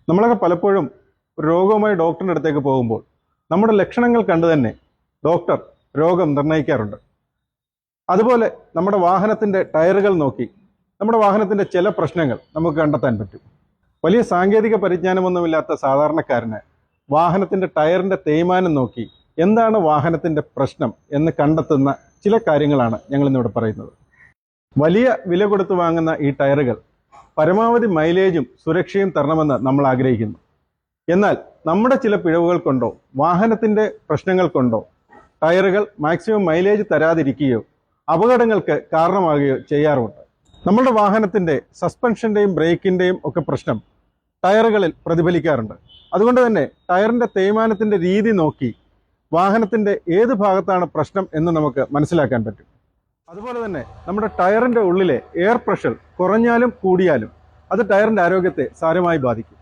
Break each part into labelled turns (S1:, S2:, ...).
S1: നമ്മളൊക്കെ പലപ്പോഴും രോഗവുമായി ഡോക്ടറിൻ്റെ അടുത്തേക്ക് പോകുമ്പോൾ നമ്മുടെ ലക്ഷണങ്ങൾ കണ്ടു തന്നെ ഡോക്ടർ രോഗം നിർണ്ണയിക്കാറുണ്ട്. അതുപോലെ നമ്മുടെ വാഹനത്തിൻ്റെ ടയറുകൾ നോക്കി നമ്മുടെ വാഹനത്തിൻ്റെ ചില പ്രശ്നങ്ങൾ നമുക്ക് കണ്ടെത്താൻ പറ്റും. വലിയ സാങ്കേതിക പരിജ്ഞാനമൊന്നുമില്ലാത്ത സാധാരണക്കാരന് വാഹനത്തിൻ്റെ ടയറിൻ്റെ തേയ്മാനം നോക്കി എന്താണ് വാഹനത്തിൻ്റെ പ്രശ്നം എന്ന് കണ്ടെത്തുന്ന ചില കാര്യങ്ങളാണ് ഞങ്ങളിന്നിവിടെ പറയുന്നത്. വലിയ വില കൊടുത്ത് വാങ്ങുന്ന ഈ ടയറുകൾ പരമാവധി മൈലേജും സുരക്ഷയും തരണമെന്ന് നമ്മൾ ആഗ്രഹിക്കുന്നു. എന്നാൽ നമ്മുടെ ചില പിഴവുകൾ കൊണ്ടോ വാഹനത്തിൻ്റെ പ്രശ്നങ്ങൾ കൊണ്ടോ ടയറുകൾ മാക്സിമം മൈലേജ് തരാതിരിക്കുകയോ അപകടങ്ങൾക്ക് കാരണമാകുകയോ ചെയ്യാറുണ്ട്. നമ്മുടെ വാഹനത്തിൻ്റെ സസ്പെൻഷൻ്റെയും ബ്രേക്കിൻ്റെയും ഒക്കെ പ്രശ്നം ടയറുകളിൽ പ്രതിഫലിക്കാറുണ്ട്. അതുകൊണ്ട് തന്നെ ടയറിൻ്റെ തേയ്മാനത്തിൻ്റെ രീതി നോക്കി വാഹനത്തിൻ്റെ ഏത് ഭാഗത്താണ് പ്രശ്നം എന്ന് നമുക്ക് മനസ്സിലാക്കാൻ പറ്റും. അതുപോലെ തന്നെ നമ്മുടെ ടയറിൻ്റെ ഉള്ളിലെ എയർ പ്രഷർ കുറഞ്ഞാലും കൂടിയാലും അത് ടയറിൻ്റെ ആരോഗ്യത്തെ സാരമായി ബാധിക്കും.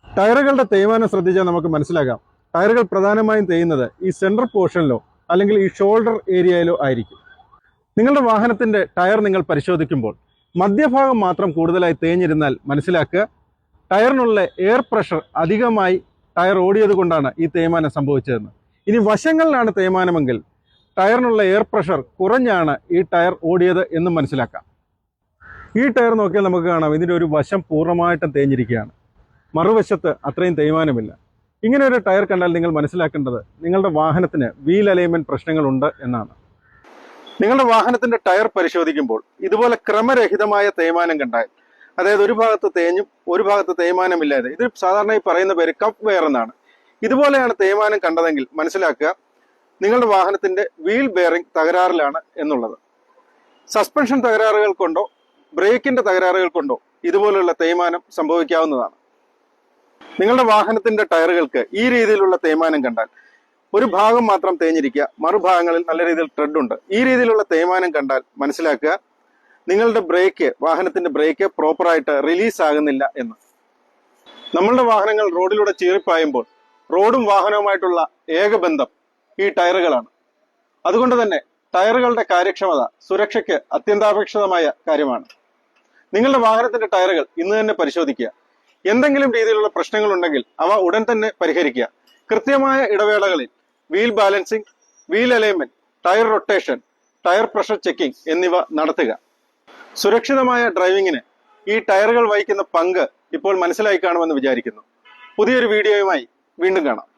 S1: ടയറുകളുടെ തേയ്മാനം ശ്രദ്ധിച്ചാൽ നമുക്ക് മനസ്സിലാക്കാം, ടയറുകൾ പ്രധാനമായും തേയുന്നത് ഈ സെൻട്രൽ പോർഷനിലോ അല്ലെങ്കിൽ ഈ ഷോൾഡർ ഏരിയയിലോ ആയിരിക്കും. നിങ്ങളുടെ വാഹനത്തിൻ്റെ ടയർ നിങ്ങൾ പരിശോധിക്കുമ്പോൾ മധ്യഭാഗം മാത്രം കൂടുതലായി തേഞ്ഞിരുന്നാൽ മനസ്സിലാക്കുക ടയറിനുള്ള എയർ പ്രഷർ അധികമായി ടയർ ഓടിയത് കൊണ്ടാണ് ഈ തേയ്മാനം സംഭവിച്ചതെന്ന്. ഇനി വശങ്ങളിലാണ് തേയ്മാനമെങ്കിൽ ടയറിനുള്ള എയർ പ്രഷർ കുറഞ്ഞാണ് ഈ ടയർ ഓടിയത് എന്നും മനസ്സിലാക്കാം. ഈ ടയർ നോക്കിയാൽ നമുക്ക് കാണാം ഇതിൻ്റെ ഒരു വശം പൂർണ്ണമായിട്ടും തേഞ്ഞിരിക്കുകയാണ്, മറുവശത്ത് അത്രയും തേയ്മാനമില്ല. ഇങ്ങനെ ഒരു ടയർ കണ്ടാൽ നിങ്ങൾ മനസ്സിലാക്കേണ്ടത് നിങ്ങളുടെ വാഹനത്തിന് വീൽ അലൈൻമെൻറ്റ് പ്രശ്നങ്ങളുണ്ട് എന്നാണ്. നിങ്ങളുടെ വാഹനത്തിൻ്റെ ടയർ പരിശോധിക്കുമ്പോൾ ഇതുപോലെ ക്രമരഹിതമായ തേയ്മാനം കണ്ടാൽ, അതായത് ഒരു ഭാഗത്ത് തേഞ്ഞും ഒരു ഭാഗത്ത് തേയ്മാനമില്ലാതെ, ഇത് സാധാരണ ഈ പറയുന്ന പേര് കപ്പ് വെയർ എന്നാണ്. ഇതുപോലെയാണ് തേയ്മാനം കണ്ടതെങ്കിൽ മനസ്സിലാക്കുക നിങ്ങളുടെ വാഹനത്തിൻ്റെ വീൽ ബെയറിംഗ് തകരാറിലാണ് എന്നുള്ളത്. സസ്പെൻഷൻ തകരാറുകൾ കൊണ്ടോ ബ്രേക്കിൻ്റെ തകരാറുകൾ കൊണ്ടോ ഇതുപോലുള്ള തേയ്മാനം സംഭവിക്കാവുന്നതാണ്. നിങ്ങളുടെ വാഹനത്തിൻ്റെ ടയറുകൾക്ക് ഈ രീതിയിലുള്ള തേയ്മാനം കണ്ടാൽ ഒരു ഭാഗം മാത്രം തേഞ്ഞിരിക്കുക, മറുഭാഗങ്ങളിൽ നല്ല രീതിയിൽ ട്രെഡ് ഉണ്ട്, ഈ രീതിയിലുള്ള തേയ്മാനം കണ്ടാൽ മനസ്സിലാക്കുക നിങ്ങളുടെ വാഹനത്തിൻ്റെ ബ്രേക്ക് പ്രോപ്പറായിട്ട് റിലീസ് ആകുന്നില്ല എന്ന്. നമ്മളുടെ വാഹനങ്ങൾ റോഡിലൂടെ ചീറിപ്പായുമ്പോൾ റോഡും വാഹനവുമായിട്ടുള്ള ഏക ബന്ധം ഈ ടയറുകളാണ്. അതുകൊണ്ട് തന്നെ ടയറുകളുടെ കാര്യക്ഷമത സുരക്ഷയ്ക്ക് അത്യന്താപേക്ഷിതമായ കാര്യമാണ്. നിങ്ങളുടെ വാഹനത്തിന്റെ ടയറുകൾ ഇന്ന് തന്നെ പരിശോധിക്കുക. എന്തെങ്കിലും രീതിയിലുള്ള പ്രശ്നങ്ങൾ ഉണ്ടെങ്കിൽ അവ ഉടൻ തന്നെ പരിഹരിക്കുക. കൃത്യമായ ഇടവേളകളിൽ wheel balancing, wheel alignment, tyre rotation, tyre pressure checking എന്നിവ നടത്തുക. സുരക്ഷിതമായ ഡ്രൈവിങ്ങിന് ഈ ടയറുകൾ വഹിക്കുന്ന പങ്ക് ഇപ്പോൾ മനസ്സിലായി കാണുമെന്ന് വിചാരിക്കുന്നു. പുതിയൊരു വീഡിയോയുമായി വീണ്ടും കാണാം.